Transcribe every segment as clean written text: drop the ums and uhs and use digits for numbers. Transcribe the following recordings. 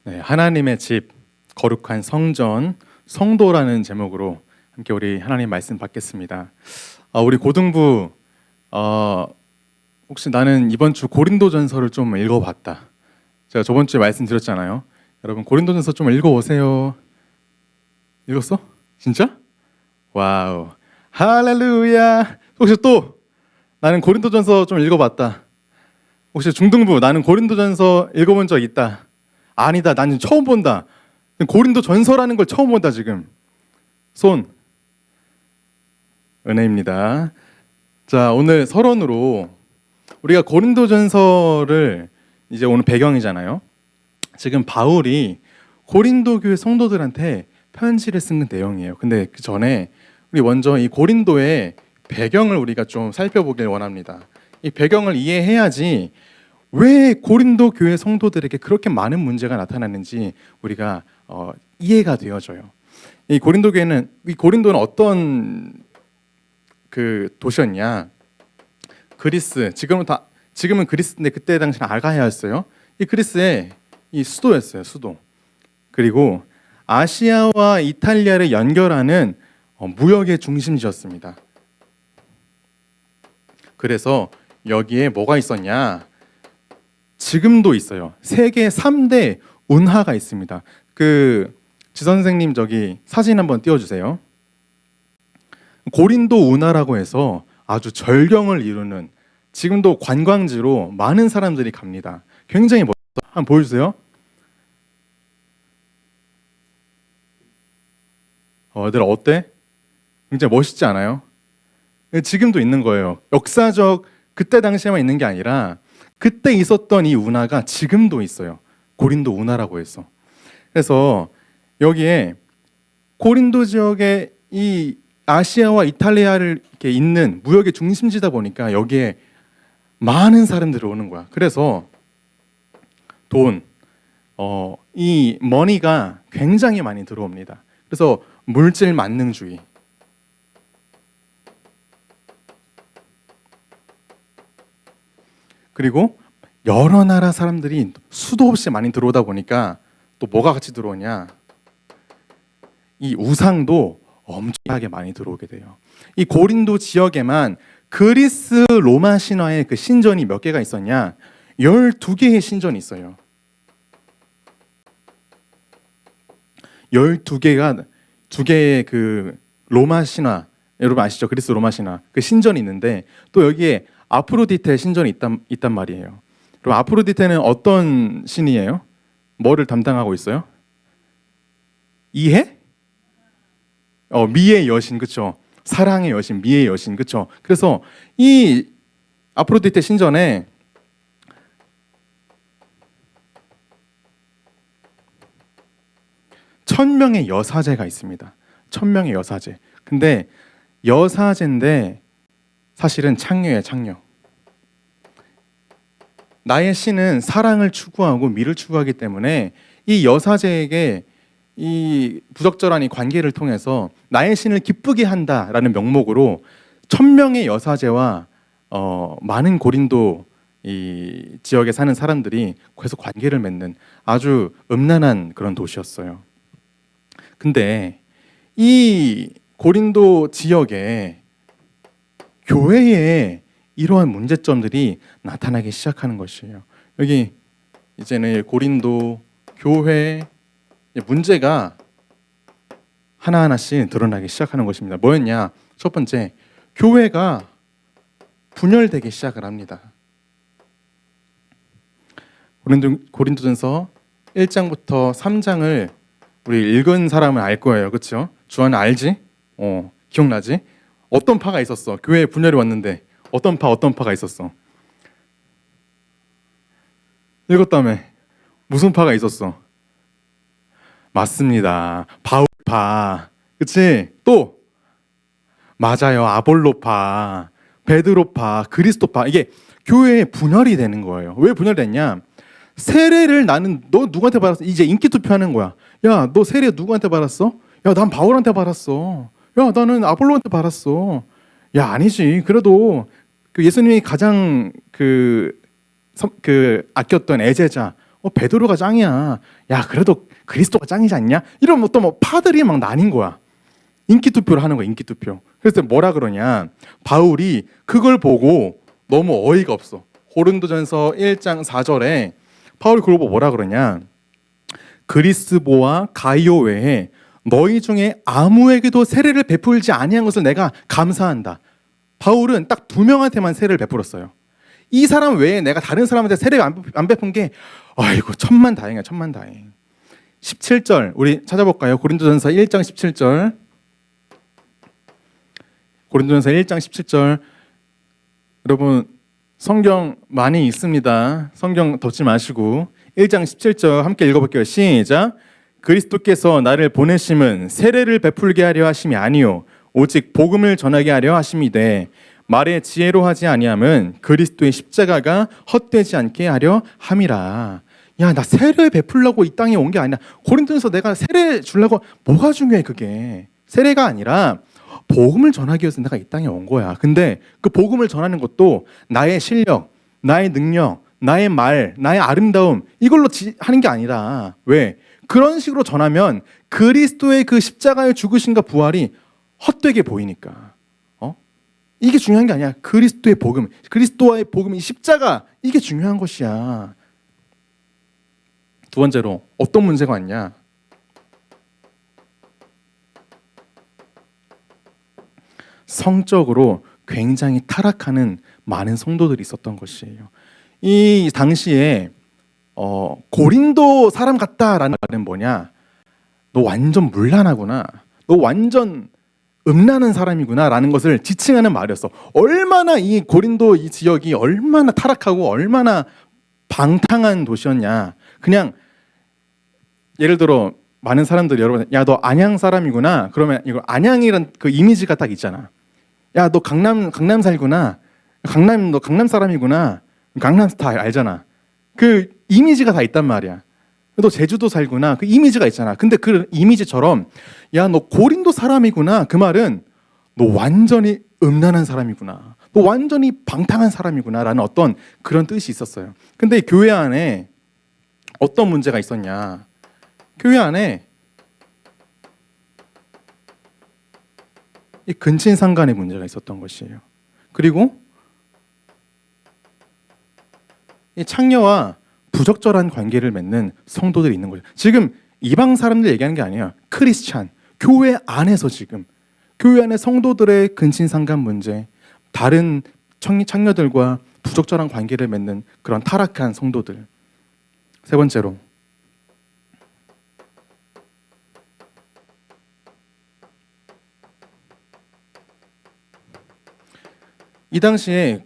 네, 하나님의 집, 거룩한 성전, 성도라는 제목으로 함께 우리 하나님 말씀 받겠습니다. 우리 고등부 혹시 나는 이번 주 고린도전서를 좀 읽어봤다. 제가 저번 주에 말씀드렸잖아요. 여러분 고린도전서 좀 읽어오세요. 읽었어? 진짜? 와우, 할렐루야. 혹시 또 나는 고린도전서 좀 읽어봤다. 혹시 중등부 나는 고린도전서 읽어본 적 있다. 아니다, 나는 처음 본다. 고린도전서라는 걸 처음 본다. 지금 손. 은혜입니다. 자, 오늘 서론으로 우리가 고린도전서를 이제 오늘 배경이잖아요. 지금 바울이 고린도 교회 성도들한테 편지를 쓴 내용이에요. 근데 그 전에 우리 먼저 이 고린도의 배경을 우리가 좀 살펴보길 원합니다. 이 배경을 이해해야지 왜 고린도 교회 성도들에게 그렇게 많은 문제가 나타나는지 우리가 이해가 되어져요. 이 고린도는 어떤 그 도시였냐? 그리스. 지금은 그리스인데 그때 당시는 아가야였어요. 이 그리스의 이 수도였어요. 수도. 그리고 아시아와 이탈리아를 연결하는 무역의 중심지였습니다. 그래서 여기에 뭐가 있었냐? 지금도 있어요. 세계 3대 운하가 있습니다. 지 선생님 저기 사진 한번 띄워주세요. 고린도 운하라고 해서 아주 절경을 이루는, 지금도 관광지로 많은 사람들이 갑니다. 굉장히 멋져요. 한번 보여주세요. 애들 어때? 굉장히 멋있지 않아요? 지금도 있는 거예요. 역사적 그때 당시에만 있는 게 아니라 그때 있었던 이 운하가 지금도 있어요. 고린도 운하라고 해서. 그래서 여기에 고린도 지역에 이 아시아와 이탈리아를 이렇게 잇는 무역의 중심지다 보니까 여기에 많은 사람들이 오는 거야. 그래서 이 머니가 굉장히 많이 들어옵니다. 그래서 물질 만능주의, 그리고 여러 나라 사람들이 수도 없이 많이 들어오다 보니까 또 뭐가 같이 들어오냐? 이 우상도 엄청나게 많이 들어오게 돼요. 이 고린도 지역에만 그리스 로마 신화의 그 신전이 몇 개가 있었냐? 12개의 신전이 있어요. 2개의 그 로마 신화, 여러분 아시죠? 그리스 로마 신화 그 신전이 있는데 또 여기에 아프로디테 신전이 있단 말이에요. 그럼 아프로디테는 어떤 신이에요? 뭐를 담당하고 있어요? 이해? 미의 여신, 그렇죠? 사랑의 여신, 미의 여신, 그렇죠? 그래서 이 아프로디테 신전에 천명의 여사제가 있습니다. 천명의 여사제. 근데 여사제인데 사실은 창녀예요, 창녀. 나의 신은 사랑을 추구하고 미를 추구하기 때문에 이 여사제에게 이 부적절한 이 관계를 통해서 나의 신을 기쁘게 한다라는 명목으로 천명의 여사제와 많은 고린도 이 지역에 사는 사람들이 계속 관계를 맺는 아주 음란한 그런 도시였어요. 근데 이 고린도 지역에 교회에 이러한 문제점들이 나타나기 시작하는 것이에요. 여기 이제는 고린도 교회 문제가 하나하나씩 드러나기 시작하는 것입니다. 뭐였냐? 첫 번째, 교회가 분열되기 시작을 합니다. 고린도전서 1장부터 3장을 우리 읽은 사람은 알 거예요. 그렇죠? 주안은 알지? 기억나지? 어떤 파가 있었어? 교회에 분열이 왔는데 어떤 파가 있었어? 읽었다며. 무슨 파가 있었어? 맞습니다. 바울파. 그치? 또 맞아요. 아볼로파, 베드로파, 그리스도파. 이게 교회에 분열이 되는 거예요. 왜 분열됐냐? 세례를 나는 너 누구한테 받았어? 이제 인기 투표하는 거야. 야, 너 세례 누구한테 받았어? 야, 난 바울한테 받았어. 야, 나는 아볼로한테 받았어. 야, 아니지. 그래도 그 예수님이 가장 그 아꼈던 애제자 베드로가 짱이야. 야, 그래도 그리스도가 짱이지 않냐? 이러면 또 뭐 파들이 막 나뉜 거야. 인기 투표를 하는 거야, 인기 투표. 그래서 뭐라 그러냐? 바울이 그걸 보고 너무 어이가 없어. 고린도전서 1장 4절에 바울이 그걸 보고 뭐라 그러냐? 그리스보와 가이오 외에 너희 중에 아무에게도 세례를 베풀지 아니한 것을 내가 감사한다. 바울은 딱 2명한테만 세례를 베풀었어요. 이 사람 외에 내가 다른 사람한테 세례를 안 베푼 게 아이고 천만다행이야, 천만다행. 17절 우리 찾아볼까요? 고린도전서 1장 17절. 고린도전서 1장 17절. 여러분 성경 많이 있습니다. 성경 덮지 마시고 1장 17절 함께 읽어볼게요. 시작. 그리스도께서 나를 보내심은 세례를 베풀게 하려 하심이 아니요 오직 복음을 전하게 하려 하심이되 말의 지혜로 하지 아니함은 그리스도의 십자가가 헛되지 않게 하려 함이라. 야, 나 세례 베풀려고 이 땅에 온 게 아니라 고린도에서 내가 세례 주려고 뭐가 중요해 그게. 세례가 아니라 복음을 전하기 위해서 내가 이 땅에 온 거야. 근데 그 복음을 전하는 것도 나의 실력, 나의 능력, 나의 말, 나의 아름다움 이걸로 하는 게 아니라 왜? 그런 식으로 전하면 그리스도의 그 십자가의 죽으심과 부활이 헛되게 보이니까. 이게 중요한 게 아니야. 그리스도의 복음, 그리스도와의 복음, 이 십자가 이게 중요한 것이야. 두 번째로 어떤 문제가 왔냐? 성적으로 굉장히 타락하는 많은 성도들이 있었던 것이에요. 이 당시에 고린도 사람 같다라는 말은 뭐냐? 너 완전 문란하구나. 너 완전 음란한 사람이구나 라는 것을 지칭하는 말이었어. 얼마나 이 고린도 이 지역이 얼마나 타락하고 얼마나 방탕한 도시였냐. 그냥 예를 들어 많은 사람들이 여러분 야 너 안양 사람이구나. 그러면 이거 안양이란 그 이미지가 딱 있잖아. 야 너 강남 살구나. 너 강남 사람이구나. 강남 스타일 알잖아. 그 이미지가 다 있단 말이야. 너 제주도 살구나. 그 이미지가 있잖아. 근데 그 이미지처럼 야 너 고린도 사람이구나. 그 말은 너 완전히 음란한 사람이구나. 너 완전히 방탕한 사람이구나 라는 어떤 그런 뜻이 있었어요. 근데 교회 안에 어떤 문제가 있었냐. 교회 안에 이 근친상간의 문제가 있었던 것이에요. 그리고 이 창녀와 부적절한 관계를 맺는 성도들이 있는 거예요. 지금 이방 사람들 얘기하는 게 아니에요. 크리스찬, 교회 안에서 지금 교회 안에 성도들의 근친상간 문제, 다른 창녀들과 부적절한 관계를 맺는 그런 타락한 성도들. 세 번째로 이 당시에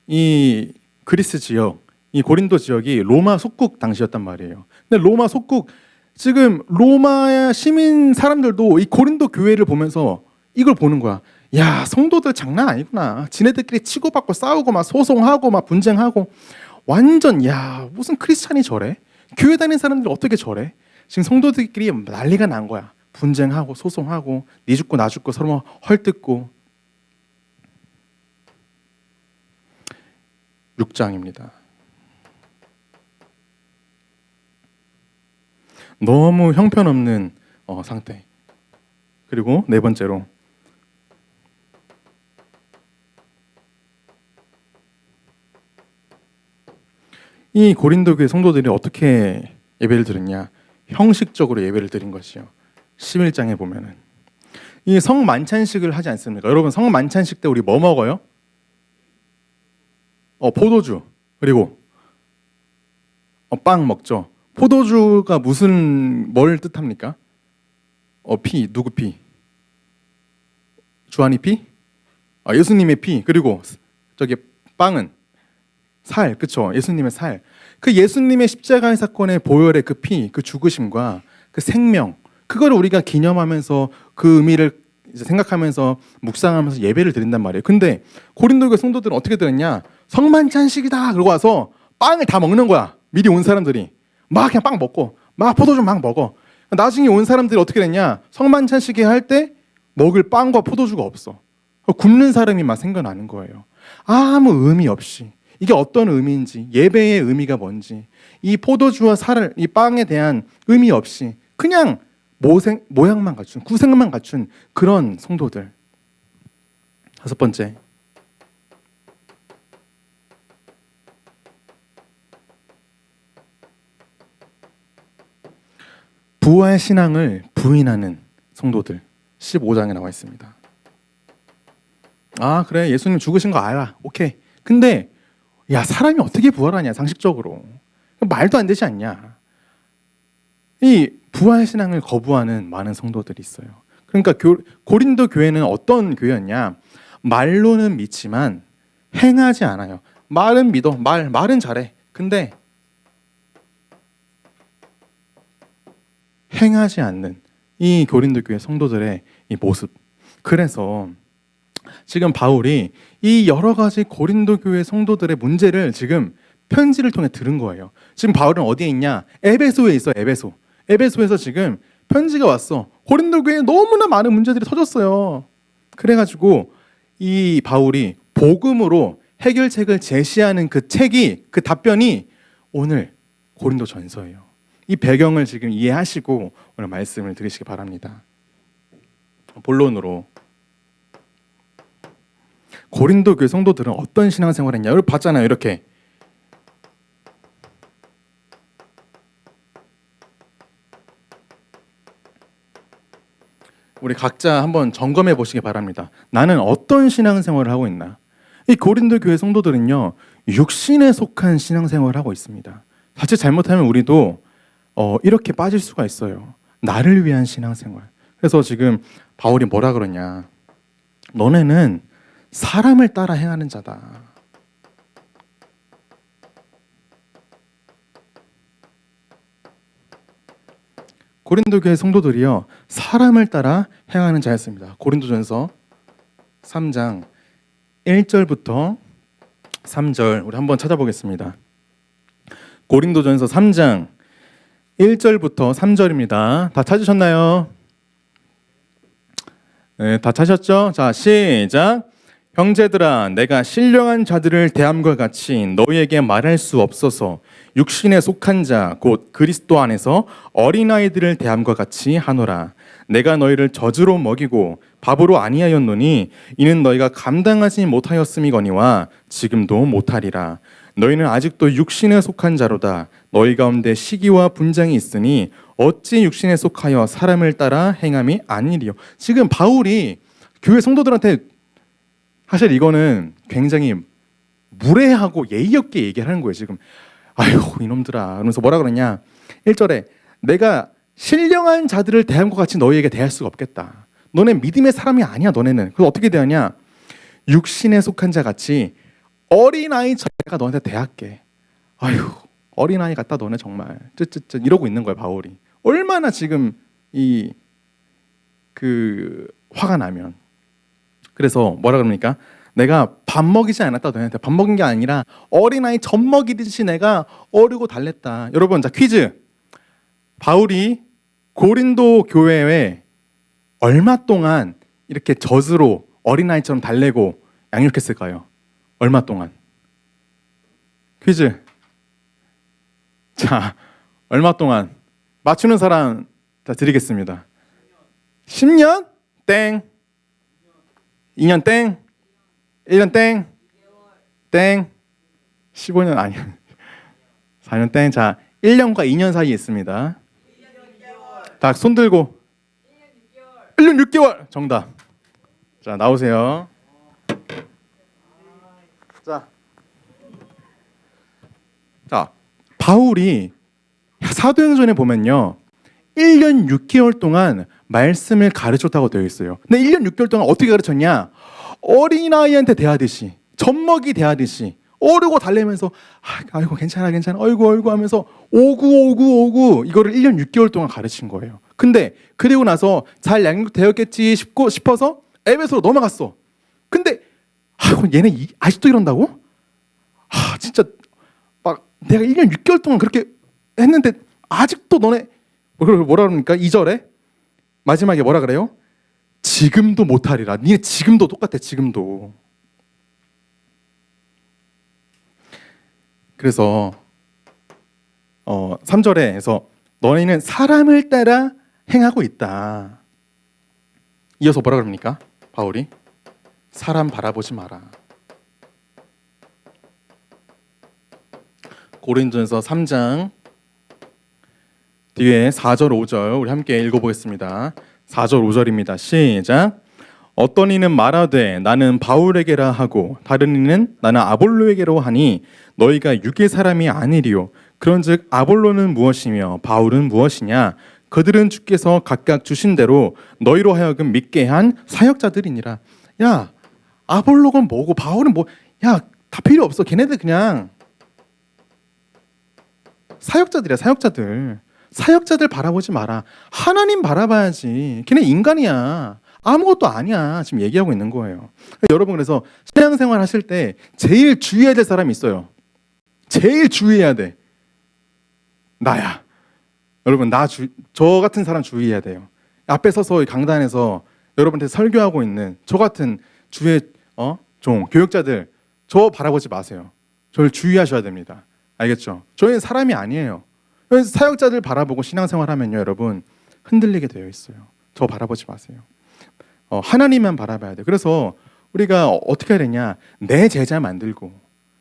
이 그리스 지역, 이 고린도 지역이 로마 속국 당시였단 말이에요. 근데 로마 속국 지금 로마 시민 사람들도 이 고린도 교회를 보면서 이걸 보는 거야. 야, 성도들 장난 아니구나. 지네들끼리 치고받고 싸우고 막 소송하고 막 분쟁하고 완전 야 무슨 크리스찬이 저래? 교회 다니는 사람들이 어떻게 저래? 지금 성도들끼리 난리가 난 거야. 분쟁하고 소송하고 네 죽고 나 죽고 서로 헐뜯고. 6장입니다. 너무 형편없는 상태. 그리고 네 번째로 이 고린도 교회 성도들이 어떻게 예배를 드렸냐? 형식적으로 예배를 드린 것이요. 11장에 보면은 이 성만찬식을 하지 않습니까? 여러분 성만찬식 때 우리 뭐 먹어요? 포도주 그리고 빵 먹죠. 포도주가 뭘 뜻합니까? 피 누구 피? 주한이 피? 예수님의 피. 그리고 저기 빵은 살, 그렇죠? 예수님의 살. 그 예수님의 십자가의 사건의 보혈의 그 피, 그 죽으심과 그 생명, 그거를 우리가 기념하면서 그 의미를 이제 생각하면서 묵상하면서 예배를 드린단 말이에요. 근데 고린도 교회 성도들은 어떻게 드렸냐? 성만찬식이다. 그러고 와서 빵을 다 먹는 거야. 미리 온 사람들이 막 그냥 빵 먹고 막 포도주 막 먹어. 나중에 온 사람들이 어떻게 됐냐? 성만찬식에 할 때 먹을 빵과 포도주가 없어. 굶는 사람이 막 생겨나는 거예요. 아무 의미 없이 이게 어떤 의미인지, 예배의 의미가 뭔지, 이 포도주와 쌀을, 이 빵에 대한 의미 없이 그냥 모양만 갖춘, 구색만 갖춘 그런 성도들. 다섯 번째, 부활 신앙을 부인하는 성도들. 15장에 나와 있습니다. 아, 그래, 예수님 죽으신 거 알아. 오케이. 근데 야, 사람이 어떻게 부활하냐, 상식적으로. 말도 안 되지 않냐. 이 부활 신앙을 거부하는 많은 성도들이 있어요. 그러니까 고린도 교회는 어떤 교회였냐? 말로는 믿지만 행하지 않아요. 말은 믿어, 말은 잘해. 근데 행하지 않는 이 고린도 교회 성도들의 이 모습. 그래서 지금 바울이 이 여러 가지 고린도 교회 성도들의 문제를 지금 편지를 통해 들은 거예요. 지금 바울은 어디에 있냐? 에베소에 있어. 에베소에서 지금 편지가 왔어. 고린도 교회에 너무나 많은 문제들이 터졌어요. 그래가지고 이 바울이 복음으로 해결책을 제시하는 그 책이, 그 답변이 오늘 고린도 전서예요. 이 배경을 지금 이해하시고 오늘 말씀을 들으시기 바랍니다. 본론으로, 고린도 교회 성도들은 어떤 신앙생활을 했냐? 여러분 봤잖아요. 이렇게 우리 각자 한번 점검해 보시기 바랍니다. 나는 어떤 신앙생활을 하고 있나? 이 고린도 교회 성도들은요, 육신에 속한 신앙생활을 하고 있습니다. 자칫 잘못하면 우리도 이렇게 빠질 수가 있어요. 나를 위한 신앙생활. 그래서 지금 바울이 뭐라 그러냐? 너네는 사람을 따라 행하는 자다. 고린도 교회 성도들이요, 사람을 따라 행하는 자였습니다. 고린도전서 3장 1절부터 3절 우리 한번 찾아보겠습니다. 고린도전서 3장 1절부터 3절입니다. 다 찾으셨나요? 네, 다 찾으셨죠? 자, 시작. 형제들아, 내가 신령한 자들을 대함과 같이 너희에게 말할 수 없어서 육신에 속한 자 곧 그리스도 안에서 어린아이들을 대함과 같이 하노라. 내가 너희를 젖으로 먹이고 밥으로 아니하였노니 이는 너희가 감당하지 못하였음이거니와 지금도 못하리라. 너희는 아직도 육신에 속한 자로다. 너희 가운데 시기와 분쟁이 있으니 어찌 육신에 속하여 사람을 따라 행함이 아니리요. 지금 바울이 교회 성도들한테, 사실 이거는 굉장히 무례하고 예의 없게 얘기하는 거예요. 지금 아유 이놈들아 그러면서 뭐라 그러냐, 1절에 내가 신령한 자들을 대한 것 같이 너희에게 대할 수가 없겠다. 너네 믿음의 사람이 아니야. 너네는. 그래서 어떻게 대하냐, 육신에 속한 자 같이 어린아이처럼 내가 너한테 대할게. 아유 어린아이 같다 너네 정말 쯧쯧쯧 이러고 있는 거예요. 바울이 얼마나 지금 화가 나면. 그래서 뭐라 그럽니까? 내가 밥 먹이지 않았다. 너네한테 밥 먹인 게 아니라 어린아이 젖 먹이듯이 내가 어르고 달랬다. 여러분, 자 퀴즈. 바울이 고린도 교회에 얼마 동안 이렇게 젖으로 어린아이처럼 달래고 양육했을까요? 얼마 동안? 퀴즈. 자, 얼마 동안? 맞추는 사람 자 드리겠습니다. 10년? 땡. 2년 땡. 1년 땡. 땡. 15년 아니야. 4년 땡. 자, 1년과 2년 사이에 있습니다. 다 손 들고. 1년 6개월. 정답. 자, 나오세요. 자, 바울이 사도행전에 보면요, 1년 6개월 동안 말씀을 가르쳤다고 되어 있어요. 근데 1년 6개월 동안 어떻게 가르쳤냐? 어린아이한테 대하듯이, 젖먹이 대하듯이 어르고 달래면서 아이고 괜찮아 어이구 하면서 오구 이거를 1년 6개월 동안 가르친 거예요. 근데 그리고 나서 잘 양육되었겠지 싶어서 에베소로 넘어갔어. 근데 얘네 아직도 이런다고? 진짜 막 내가 1년 6개월 동안 그렇게 했는데 아직도 너네 뭐라 그럽니까? 2절에 마지막에 뭐라 그래요? 지금도 못하리라. 니네 지금도 똑같아. 지금도. 그래서 3절에서 너희는 사람을 따라 행하고 있다. 이어서 뭐라 그럽니까? 바울이 사람 바라보지 마라. 고린도전서 3장 뒤에 4절 5절 우리 함께 읽어보겠습니다. 4절 5절입니다. 시작. 어떤 이는 말하되 나는 바울에게라 하고 다른 이는 나는 아볼로에게로 하니 너희가 육의 사람이 아니리요. 그런즉 아볼로는 무엇이며 바울은 무엇이냐? 그들은 주께서 각각 주신 대로 너희로 하여금 믿게 한 사역자들이니라. 야, 아볼로가 뭐고 바울은 뭐? 야, 다 필요 없어. 걔네들 그냥 사역자들이야, 사역자들. 사역자들 바라보지 마라. 하나님 바라봐야지. 걔네 인간이야. 아무것도 아니야. 지금 얘기하고 있는 거예요. 여러분, 그래서 신앙생활 하실 때 제일 주의해야 될 사람이 있어요. 제일 주의해야 돼. 나야. 여러분, 저 같은 사람 주의해야 돼요. 앞에 서서 강단에서 여러분한테 설교하고 있는 저 같은 주의 종, 교역자들, 저 바라보지 마세요. 저를 주의하셔야 됩니다. 알겠죠? 저희는 사람이 아니에요. 사역자들 바라보고 신앙생활 하면요, 여러분 흔들리게 되어 있어요. 저 바라보지 마세요. 하나님만 바라봐야 돼요. 그래서 우리가 어떻게 해야 되냐? 내 제자 만들고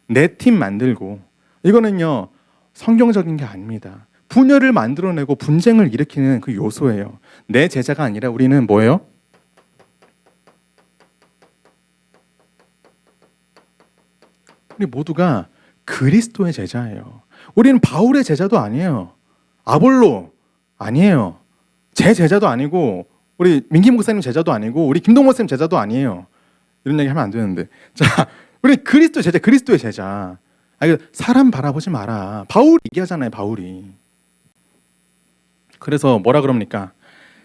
내 팀 만들고, 이거는요 성경적인 게 아닙니다. 분열을 만들어내고 분쟁을 일으키는 그 요소예요. 내 제자가 아니라 우리는 뭐예요? 우리 모두가 그리스도의 제자예요. 우리는 바울의 제자도 아니에요. 아볼로 아니에요. 제 제자도 아니고 우리 민기 목사님 제자도 아니고 우리 김동 목사님 제자도 아니에요. 이런 얘기 하면 안 되는데. 자, 우리 그리스도 제자, 그리스도의 제자. 사람 바라보지 마라. 바울이 얘기하잖아요, 바울이. 그래서 뭐라 그럽니까?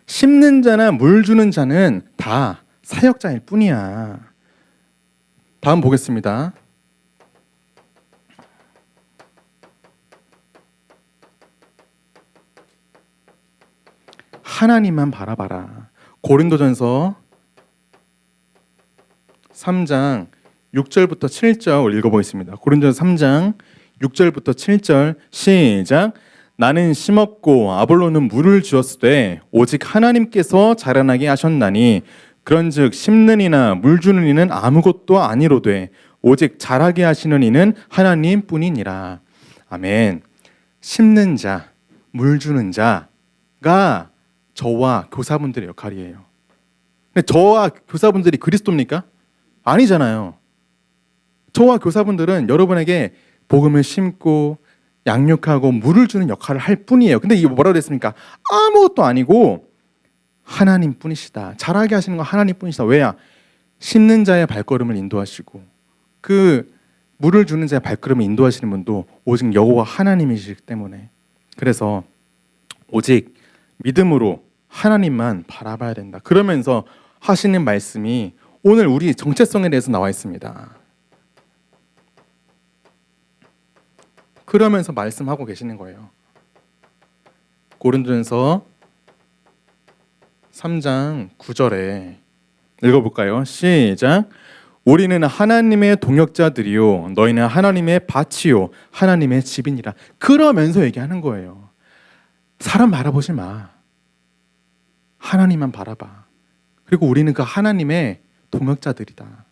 심는 자나 물 주는 자는 다 사역자일 뿐이야. 다음 보겠습니다. 하나님만 바라봐라. 고린도전서 3장 6절부터 7절 읽어보겠습니다. 고린도전서 3장 6절부터 7절 시작. 나는 심었고 아볼로는 물을 주었으되 오직 하나님께서 자라나게 하셨나니 그런즉 심는 이나 물 주는 이는 아무것도 아니로되 오직 자라게 하시는 이는 하나님뿐이니라. 아멘. 심는 자, 물 주는 자가 저와 교사분들의 역할이에요. 근데 저와 교사분들이 그리스도입니까? 아니잖아요. 저와 교사분들은 여러분에게 복음을 심고 양육하고 물을 주는 역할을 할 뿐이에요. 근데 이게 뭐라고 됐습니까? 아무것도 아니고 하나님뿐이시다. 자라게 하시는 건 하나님뿐이시다. 왜야? 심는 자의 발걸음을 인도하시고 그 물을 주는 자의 발걸음을 인도하시는 분도 오직 여호와 하나님이시기 때문에, 그래서 오직 믿음으로 하나님만 바라봐야 된다. 그러면서 하시는 말씀이 오늘 우리 정체성에 대해서 나와 있습니다. 그러면서 말씀하고 계시는 거예요. 고린도전서 3장 9절에 읽어볼까요? 시작. 우리는 하나님의 동역자들이요 너희는 하나님의 밭이요 하나님의 집이니라. 그러면서 얘기하는 거예요. 사람 바라보지 마. 하나님만 바라봐. 그리고 우리는 그 하나님의 동역자들이다.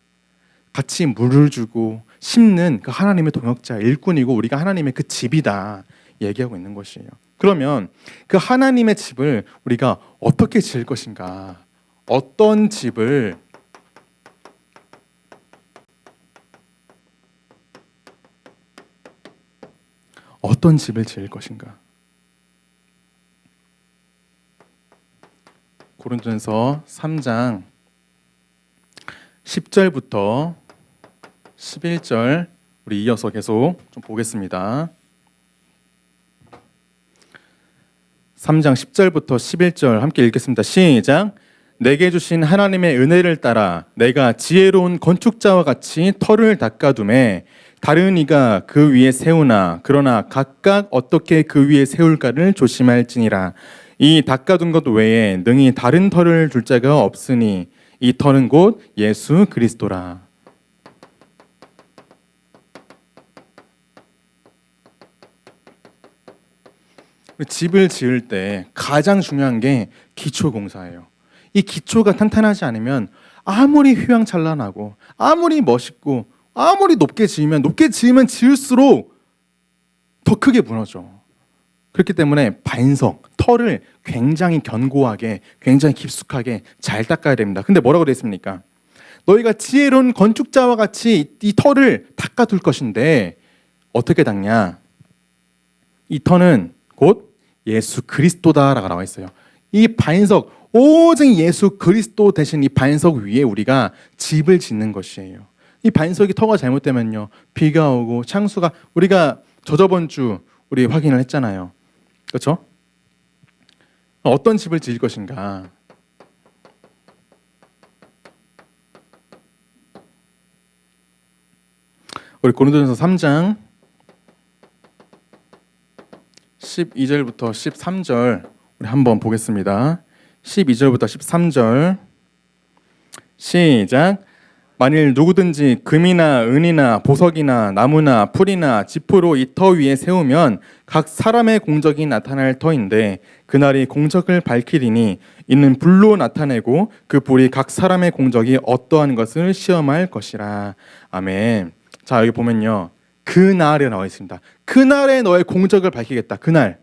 같이 물을 주고 심는 그 하나님의 동역자, 일꾼이고 우리가 하나님의 그 집이다 얘기하고 있는 것이에요. 그러면 그 하나님의 집을 우리가 어떻게 지을 것인가? 어떤 집을 지을 것인가? 고린도전서 3장 10절부터 11절 우리 이어서 계속 좀 보겠습니다. 3장 10절부터 11절 함께 읽겠습니다. 시작. 내게 주신 하나님의 은혜를 따라 내가 지혜로운 건축자와 같이 터를 닦아두매 다른 이가 그 위에 세우나 그러나 각각 어떻게 그 위에 세울까를 조심할지니라. 이 닦아둔 것 외에 능히 다른 터를 둘 자가 없으니 이 터는 곧 예수 그리스도라. 집을 지을 때 가장 중요한 게 기초 공사예요. 이 기초가 탄탄하지 않으면 아무리 휘황찬란하고 아무리 멋있고 아무리 높게 지으면 지을수록 더 크게 무너져. 그렇기 때문에 반석, 털을 굉장히 견고하게, 굉장히 깊숙하게 잘 닦아야 됩니다. 근데 뭐라고 되어 있습니까? 너희가 지혜로운 건축자와 같이 이 털을 닦아둘 것인데 어떻게 닦냐? 이 털은 곧 예수 그리스도다라고 나와 있어요. 이 반석, 오직 예수 그리스도 대신 이 반석 위에 우리가 집을 짓는 것이에요. 이 반석이 터가 잘못되면요, 비가 오고 창수가, 우리가 저저번 주 우리 확인을 했잖아요. 그렇죠? 어떤 집을 지을 것인가? 우리 고린도전서 3장 12절부터 13절 우리 한번 보겠습니다. 12절부터 13절 시작. 만일 누구든지 금이나 은이나 보석이나 나무나 풀이나 지푸로 이 터 위에 세우면 각 사람의 공적이 나타날 터인데 그날이 공적을 밝히리니 이는 불로 나타내고 그 불이 각 사람의 공적이 어떠한 것을 시험할 것이라. 아멘. 자, 여기 보면요, 그날에 나와 있습니다. 그날에 너의 공적을 밝히겠다. 그날.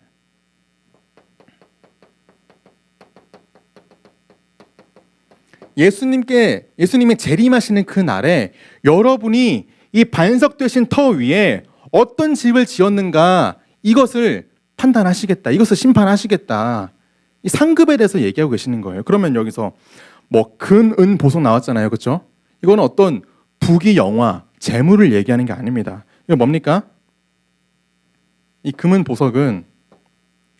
예수님이 재림하시는 그 날에 여러분이 이 반석 되신 터 위에 어떤 집을 지었는가, 이것을 판단하시겠다. 이것을 심판하시겠다. 이 상급에 대해서 얘기하고 계시는 거예요. 그러면 여기서 뭐 금, 은, 보석 나왔잖아요. 그렇죠? 이거는 어떤 부귀, 영화, 재물을 얘기하는 게 아닙니다. 이거 뭡니까? 이 금은, 보석은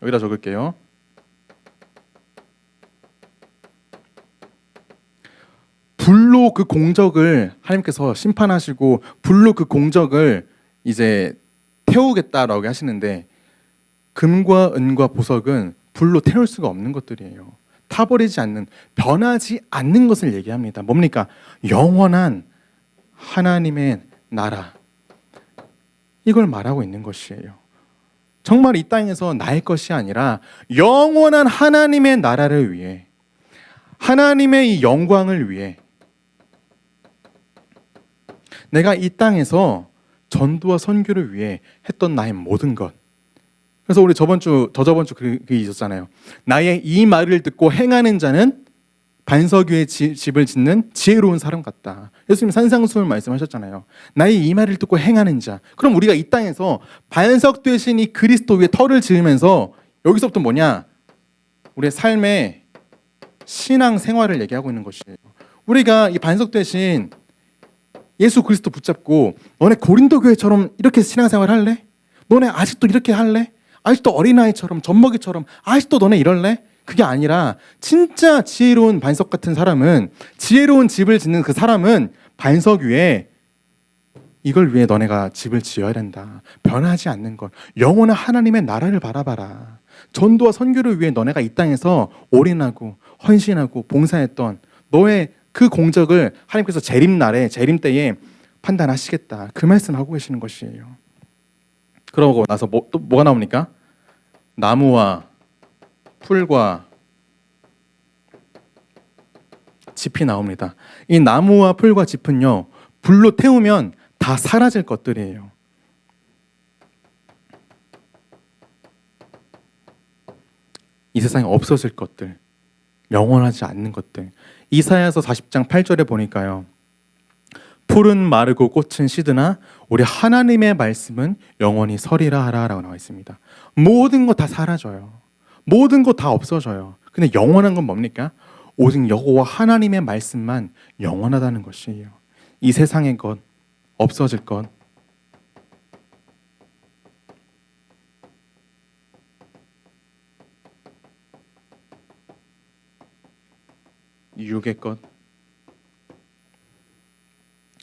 여기다 적을게요. 불로 그 공적을 하나님께서 심판하시고 불로 그 공적을 이제 태우겠다라고 하시는데, 금과 은과 보석은 불로 태울 수가 없는 것들이에요. 타버리지 않는, 변하지 않는 것을 얘기합니다. 뭡니까? 영원한 하나님의 나라, 이걸 말하고 있는 것이에요. 정말 이 땅에서 나의 것이 아니라 영원한 하나님의 나라를 위해, 하나님의 이 영광을 위해 내가 이 땅에서 전도와 선교를 위해 했던 나의 모든 것. 그래서 우리 저저번 주 그게 있었잖아요. 나의 이 말을 듣고 행하는 자는 반석 위에 집을 짓는 지혜로운 사람 같다. 예수님 산상수훈 말씀하셨잖아요. 나의 이 말을 듣고 행하는 자. 그럼 우리가 이 땅에서 반석 되신 이 그리스도 위에 터를 지으면서 여기서부터 뭐냐? 우리의 삶의 신앙 생활을 얘기하고 있는 것이에요. 우리가 이 반석 되신 예수 그리스도 붙잡고, 너네 고린도 교회처럼 이렇게 신앙생활 할래? 너네 아직도 이렇게 할래? 아직도 어린아이처럼, 젖먹이처럼 아직도 너네 이럴래? 그게 아니라 진짜 지혜로운 반석 같은 사람은, 지혜로운 집을 짓는 그 사람은 반석 위에 이걸 위해 너네가 집을 지어야 된다. 변하지 않는 것, 영원한 하나님의 나라를 바라봐라. 전도와 선교를 위해 너네가 이 땅에서 올인하고 헌신하고 봉사했던 너의 그 공적을 하나님께서 재림 때에 판단하시겠다. 그 말씀하고 계시는 것이에요. 그러고 나서 또 뭐가 나옵니까? 나무와 풀과 짚이 나옵니다. 이 나무와 풀과 짚은요, 불로 태우면 다 사라질 것들이에요. 이 세상에 없어질 것들, 영원하지 않는 것들. 이사야서 40장 8절에 보니까요, 풀은 마르고 꽃은 시드나 우리 하나님의 말씀은 영원히 서리라 하라라고 나와 있습니다. 모든 거 다 사라져요. 모든 거 다 없어져요. 근데 영원한 건 뭡니까? 오직 여호와 하나님의 말씀만 영원하다는 것이에요. 이 세상의 것, 없어질 것, 육의 것,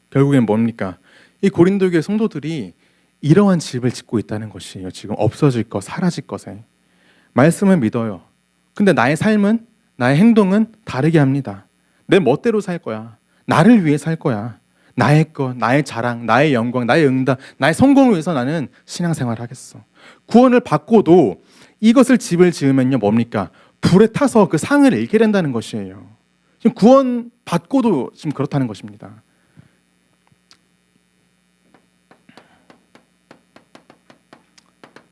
결국엔 뭡니까? 이 고린도 교회 성도들이 이러한 집을 짓고 있다는 것이에요. 지금 없어질 것, 사라질 것에. 말씀을 믿어요. 근데 나의 삶은, 나의 행동은 다르게 합니다. 내 멋대로 살 거야. 나를 위해 살 거야. 나의 것, 나의 자랑, 나의 영광, 나의 응답, 나의 성공을 위해서 나는 신앙생활을 하겠어. 구원을 받고도 이것을 집을 지으면요 뭡니까? 불에 타서 그 상을 잃게 된다는 것이에요. 지금 구원 받고도 지금 그렇다는 것입니다.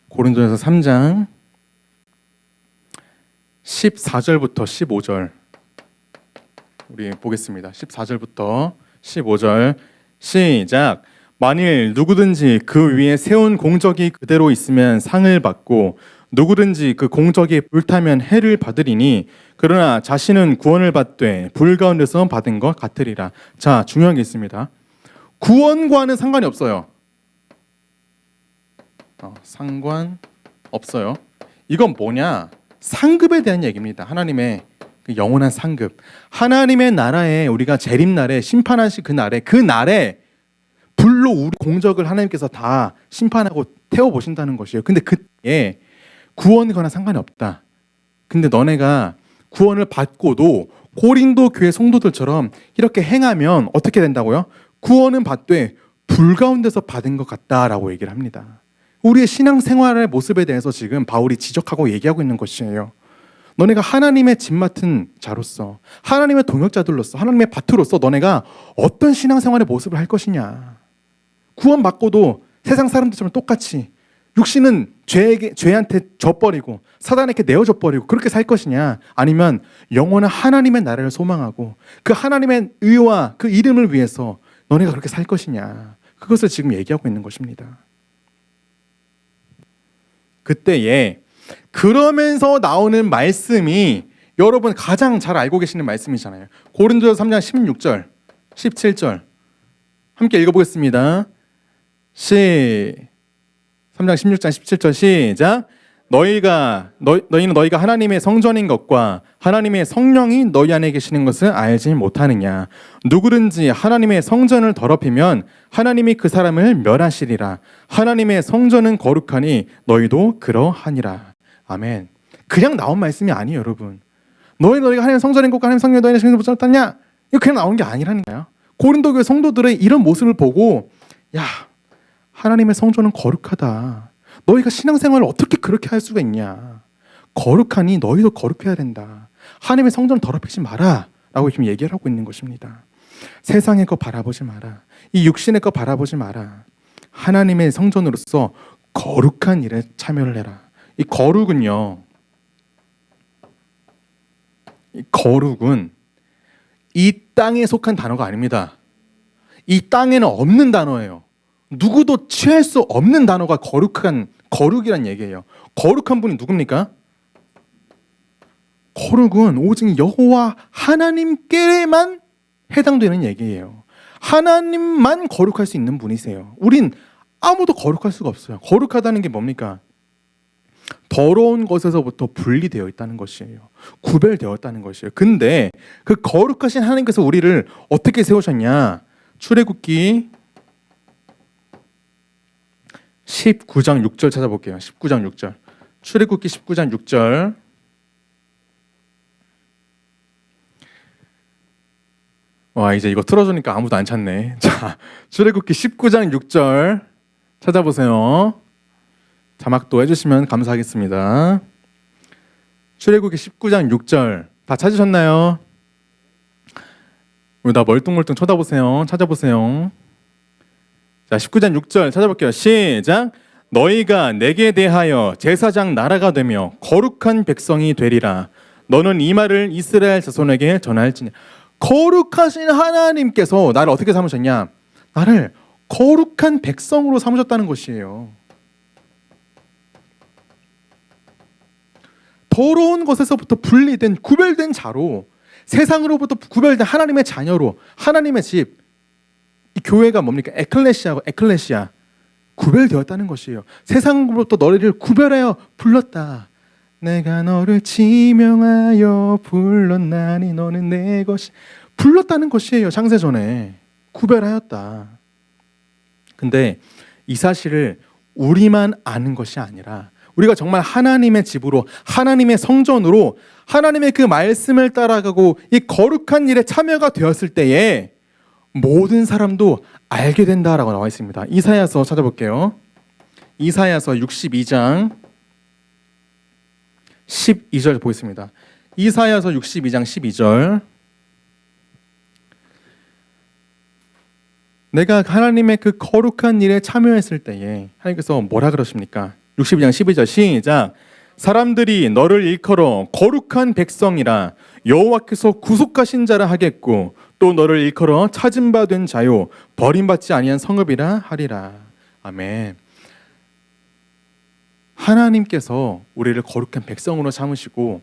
고린도전서 3장 14절부터 15절 우리 보겠습니다. 14절부터 15절 시작. 만일 누구든지 그 위에 세운 공적이 그대로 있으면 상을 받고 누구든지 그 공적이 불타면 해를 받으리니 그러나 자신은 구원을 받되 불 가운데서 받은 것 같으리라. 자, 중요한 게 있습니다. 구원과는 상관이 없어요. 상관 없어요. 이건 뭐냐? 상급에 대한 얘기입니다. 하나님의 그 영원한 상급. 하나님의 나라에 우리가 재림날에 심판하실 그 날에 불로 우리 공적을 하나님께서 다 심판하고 태워보신다는 것이에요. 근데 그때 구원과는 상관이 없다. 근데 너네가 구원을 받고도 고린도 교회 성도들처럼 이렇게 행하면 어떻게 된다고요? 구원은 받되 불 가운데서 받은 것 같다라고 얘기를 합니다. 우리의 신앙생활의 모습에 대해서 지금 바울이 지적하고 얘기하고 있는 것이에요. 너네가 하나님의 집 맡은 자로서, 하나님의 동역자들로서, 하나님의 밭으로서 너네가 어떤 신앙생활의 모습을 할 것이냐. 구원받고도 세상 사람들처럼 똑같이 육신은 죄한테 져버리고 사단에게 내어져 버리고 그렇게 살 것이냐, 아니면 영원한 하나님의 나라를 소망하고 그 하나님의 의와 그 이름을 위해서 너네가 그렇게 살 것이냐. 그것을 지금 얘기하고 있는 것입니다. 그때에 그러면서 나오는 말씀이 여러분 가장 잘 알고 계시는 말씀이잖아요. 고린도서 3장 16절 17절 함께 읽어보겠습니다. 3장 16장 17절 시작. 너희는 너희가 하나님의 성전인 것과 하나님의 성령이 너희 안에 계시는 것을 알지 못하느냐. 누구든지 하나님의 성전을 더럽히면 하나님이 그 사람을 멸하시리라. 하나님의 성전은 거룩하니 너희도 그러하니라. 아멘. 그냥 나온 말씀이 아니에요, 여러분. 너희가 하나님의 성전인 것과 하나님의 성령이 너희 안에 계시는 것을 알았냐? 이거 그냥 나온 게 아니라니까요. 고린도 교회 성도들의 이런 모습을 보고, 야, 하나님의 성전은 거룩하다. 너희가 신앙생활을 어떻게 그렇게 할 수가 있냐. 거룩하니 너희도 거룩해야 된다. 하나님의 성전을 더럽히지 마라 라고 지금 얘기를 하고 있는 것입니다. 세상의 것 바라보지 마라. 이 육신의 것 바라보지 마라. 하나님의 성전으로서 거룩한 일에 참여를 해라. 이 거룩은요, 이 거룩은 이 땅에 속한 단어가 아닙니다. 이 땅에는 없는 단어예요. 누구도 취할 수 없는 단어가 거룩이란 얘기예요. 거룩한 분이 누굽니까? 거룩은 오직 여호와 하나님께만 해당되는 얘기예요. 하나님만 거룩할 수 있는 분이세요. 우린 아무도 거룩할 수가 없어요. 거룩하다는 게 뭡니까? 더러운 것에서부터 분리되어 있다는 것이에요. 구별되었다는 것이에요. 근데 그 거룩하신 하나님께서 우리를 어떻게 세우셨냐? 출애굽기 19장 6절 찾아볼게요. 19장 6절. 출애굽기 19장 6절. 와, 이제 이거 틀어주니까 아무도 안 찾네. 자, 출애굽기 19장 6절 찾아보세요. 자막도 해주시면 감사하겠습니다. 출애굽기 19장 6절 다 찾으셨나요? 우리 나 멀뚱멀뚱 쳐다보세요. 찾아보세요. 자, 19장 6절 찾아볼게요. 시작. 너희가 내게 대하여 제사장 나라가 되며 거룩한 백성이 되리라. 너는 이 말을 이스라엘 자손에게 전할지니. 거룩하신 하나님께서 나를 어떻게 삼으셨냐? 나를 거룩한 백성으로 삼으셨다는 것이에요. 더러운 것에서부터 분리된 구별된 자로, 세상으로부터 구별된 하나님의 자녀로, 하나님의 집, 이 교회가 뭡니까? 에클레시아 구별되었다는 것이에요. 세상으로부터 너희를 구별하여 불렀다. 내가 너를 지명하여 불렀나니 너는 내 것이. 불렀다는 것이에요. 창세전에 구별하였다. 근데 이 사실을 우리만 아는 것이 아니라 우리가 정말 하나님의 집으로, 하나님의 성전으로 하나님의 그 말씀을 따라가고 이 거룩한 일에 참여가 되었을 때에 모든 사람도 알게 된다라고 나와 있습니다. 이사야서 찾아볼게요. 이사야서 62장 12절 보겠습니다. 이사야서 62장 12절. 내가 하나님의 그 거룩한 일에 참여했을 때에 하나님께서 뭐라 그러십니까? 62장 12절 시작. 사람들이 너를 일컬어 거룩한 백성이라 여호와께서 구속하신 자라 하겠고 또 너를 일컬어 찾은 바 된 자요 버림받지 아니한 성읍이라 하리라. 아멘. 하나님께서 우리를 거룩한 백성으로 삼으시고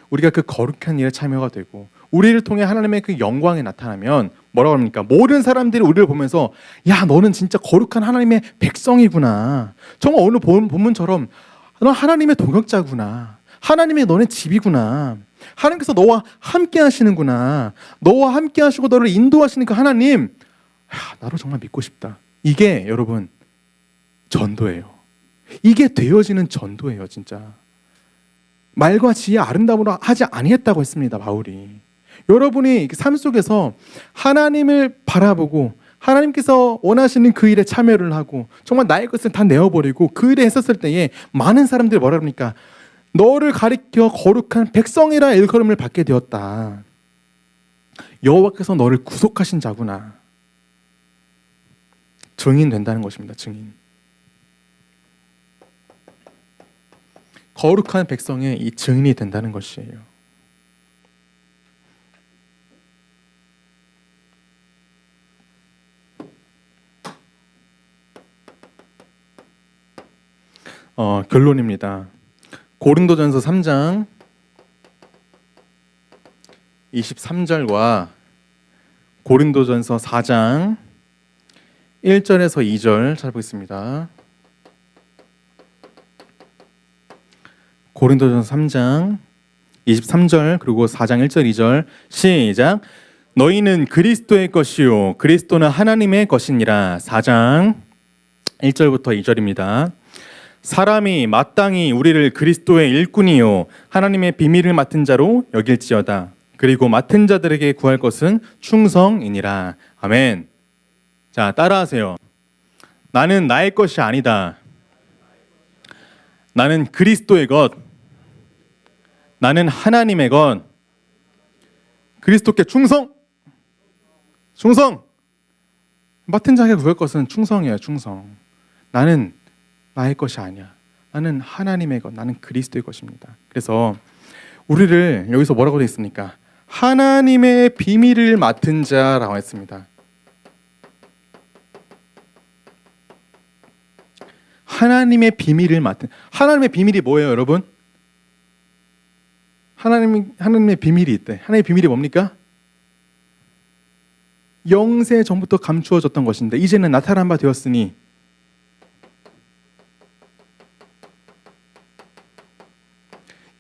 우리가 그 거룩한 일에 참여가 되고 우리를 통해 하나님의 그 영광이 나타나면 뭐라고 합니까? 모든 사람들이 우리를 보면서 야, 너는 진짜 거룩한 하나님의 백성이구나. 정말 오늘 본문처럼 너 하나님의 동역자구나. 하나님의 너네 집이구나. 하나님께서 너와 함께 하시는구나. 너와 함께 하시고 너를 인도하시는 그 하나님, 나도 정말 믿고 싶다. 이게 여러분 전도예요. 이게 되어지는 전도예요. 진짜 말과 지혜 아름다움으로 하지 아니했다고 했습니다. 바울이. 여러분이 삶 속에서 하나님을 바라보고 하나님께서 원하시는 그 일에 참여를 하고 정말 나의 것을 다 내어버리고 그 일에 했었을 때에 많은 사람들이 뭐라 합니까? 너를 가리켜 거룩한 백성이라 일컬음을 받게 되었다. 여호와께서 너를 구속하신 자구나. 증인된다는 것입니다. 증인. 거룩한 백성의 이 증인이 된다는 것이에요. 결론입니다. 고린도전서 3장 23절과 고린도전서 4장 1절에서 2절 찾아보겠습니다. 고린도전서 3장 23절 그리고 4장 1절 2절 시작. 너희는 그리스도의 것이요 그리스도는 하나님의 것이니라. 4장 1절부터 2절입니다. 사람이 마땅히 우리를 그리스도의 일꾼이요 하나님의 비밀을 맡은 자로 여길지어다. 그리고 맡은 자들에게 구할 것은 충성이니라. 아멘. 자, 따라하세요. 나는 나의 것이 아니다. 나는 그리스도의 것. 나는 하나님의 것. 그리스도께 충성. 충성. 맡은 자에게 구할 것은 충성이에요. 충성. 나는 나의 것이 아니야. 나는 하나님의 것, 나는 그리스도의 것입니다. 그래서 우리를 여기서 뭐라고 되어 있습니까? 하나님의 비밀을 맡은 자라고 했습니다. 하나님의 비밀을 맡은. 하나님의 비밀이 뭐예요, 여러분? 하나님의 비밀이 있대. 하나님의 비밀이 뭡니까? 영세 전부터 감추어졌던 것인데 이제는 나타난 바 되었으니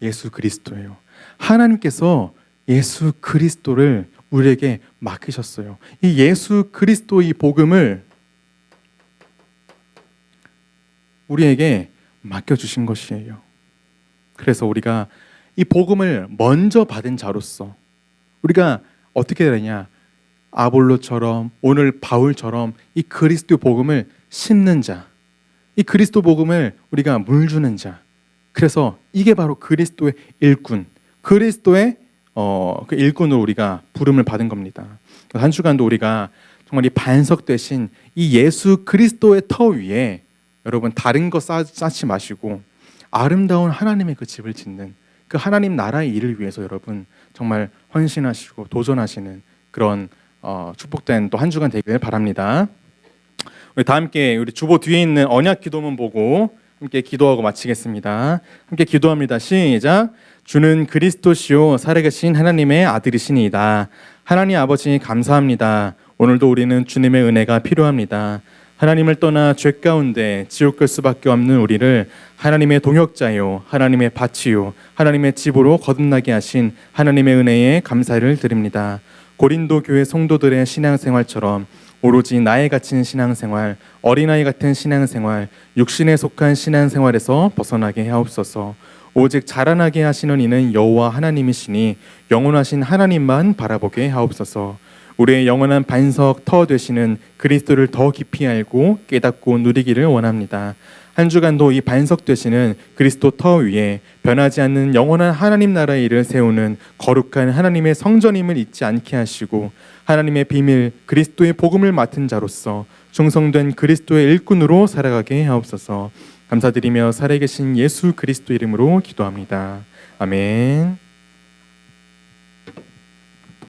예수 그리스도예요. 하나님께서 예수 그리스도를 우리에게 맡기셨어요. 이 예수 그리스도 이 복음을 우리에게 맡겨주신 것이에요. 그래서 우리가 이 복음을 먼저 받은 자로서 우리가 어떻게 되냐? 아볼로처럼 오늘 바울처럼 이 그리스도 복음을 심는 자, 이 그리스도 복음을 우리가 물주는 자. 그래서 이게 바로 그리스도의 일꾼, 그리스도의 그 일꾼으로 우리가 부름을 받은 겁니다. 한 주간도 우리가 정말 이 반석 대신 이 예수 그리스도의 터 위에 여러분 다른 거 쌓지 마시고 아름다운 하나님의 그 집을 짓는 그 하나님 나라의 일을 위해서 여러분 정말 헌신하시고 도전하시는 그런 축복된 또 한 주간 되기를 바랍니다. 우리 다 함께 우리 주보 뒤에 있는 언약 기도문 보고 함께 기도하고 마치겠습니다. 함께 기도합니다. 시작. 주는 그리스도시요 살아계신 하나님의 아들이시니이다. 하나님 아버지 감사합니다. 오늘도 우리는 주님의 은혜가 필요합니다. 하나님을 떠나 죄 가운데 지옥 갈 수밖에 없는 우리를 하나님의 동역자요 하나님의 밭이요 하나님의 집으로 거듭나게 하신 하나님의 은혜에 감사를 드립니다. 고린도 교회 성도들의 신앙생활처럼 오로지 나에 갇힌 신앙생활, 어린아이 같은 신앙생활, 육신에 속한 신앙생활에서 벗어나게 하옵소서. 오직 자라나게 하시는 이는 여호와 하나님이시니 영원하신 하나님만 바라보게 하옵소서. 우리의 영원한 반석 터 되시는 그리스도를 더 깊이 알고 깨닫고 누리기를 원합니다. 한 주간도 이 반석 되시는 그리스도 터 위에 변하지 않는 영원한 하나님 나라의 일을 세우는 거룩한 하나님의 성전임을 잊지 않게 하시고 하나님의 비밀 그리스도의 복음을 맡은 자로서 충성된 그리스도의 일꾼으로 살아가게 하옵소서. 감사드리며 살아계신 예수 그리스도 이름으로 기도합니다. 아멘.